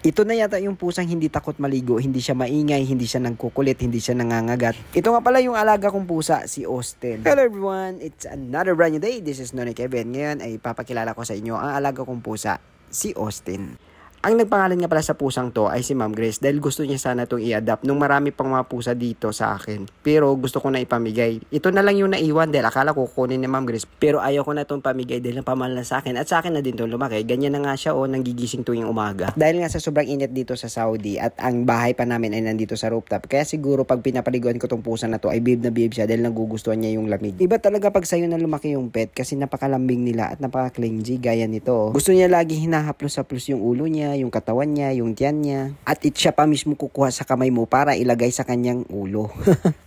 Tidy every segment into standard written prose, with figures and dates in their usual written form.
Ito na yata yung pusang hindi takot maligo, hindi siya maingay, hindi siya nagkukulit, hindi siya nangangagat. Ito nga pala yung alaga kong pusa, si Austin. Hello everyone, it's another brand new day. This is Nonoy Kevin. Ngayon ay papakilala ko sa inyo ang alaga kong pusa, si Austin. Ang nagpangalan nga pala sa pusang to ay si Ma'am Grace dahil gusto niya sana itong i-adapt nung marami pang mga pusa dito sa akin. Pero gusto ko na ipamigay. Ito na lang yung naiwan dahil akala ko kukunin ni Ma'am Grace. Pero ayaw ko na itong pamigay dahil napamahal na sa akin. At sa akin na din itong lumaki. Ganyan na nga siya nanggigising tuwing umaga. Dahil nga sa sobrang init dito sa Saudi at ang bahay pa namin ay nandito sa rooftop. Kaya siguro pag pinapaliguan ko tong pusa na to ay babe na babe siya dahil nagugustuhan niya yung lamig. Iba talaga pag sa'yo na lumaki yung pet kasi napakalambing nila at napaka-clingy gaya nito. Gusto niya lagi hinahaplos-haplos yung ulo niya, yung katawan niya, yung tiyan niya. At siya pa mismo kukuha sa kamay mo para ilagay sa kanyang ulo.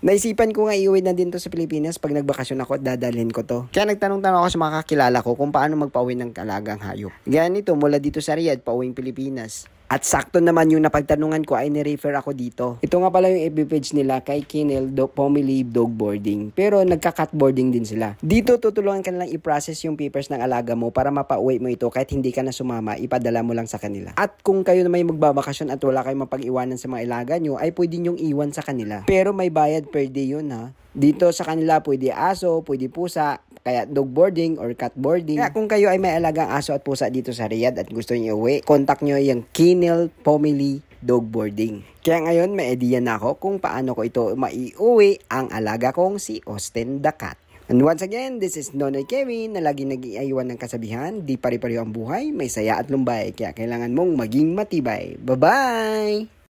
Naisipan ko nga iuwi na din to sa Pilipinas pag nagbakasyon ako at dadalhin ko to. Kaya nagtanong-tanong ako sa mga kakilala ko kung paano magpauwi ng alagang hayop. Ganito, mula dito sa Riyadh, pauwing Pilipinas. At sakto naman yung napagtanungan ko ay ni-refer ako dito. Ito nga pala yung FB page nila kay Kennel Family Dog Boarding. Pero nagka-cat boarding din sila. Dito tutulungan ka lang i-process yung papers ng alaga mo para mapauwi mo ito kahit hindi ka na sumama, ipadala mo lang sa kanila. At kung kayo na may magbabakasyon at wala kayong mapag-iwanan sa mga alaga nyo, ay pwede nyong iwan sa kanila. Pero may bayad per day yun ha. Dito sa kanila pwede aso, pwede pusa, kaya dog boarding or cat boarding. Kaya kung kayo ay may alagang aso at pusa dito sa Riyadh at gusto niyo iuwi, contact nyo yung Kennel Family Dog Boarding. Kaya ngayon may idea na ako kung paano ko ito maiuwi ang alaga kong si Austin the Cat. And once again, this is Nonoy Kevin na lagi nag-iaywan ng kasabihan, di pari-pariho ang buhay, may saya at lumbay, kaya kailangan mong maging matibay. Bye-bye!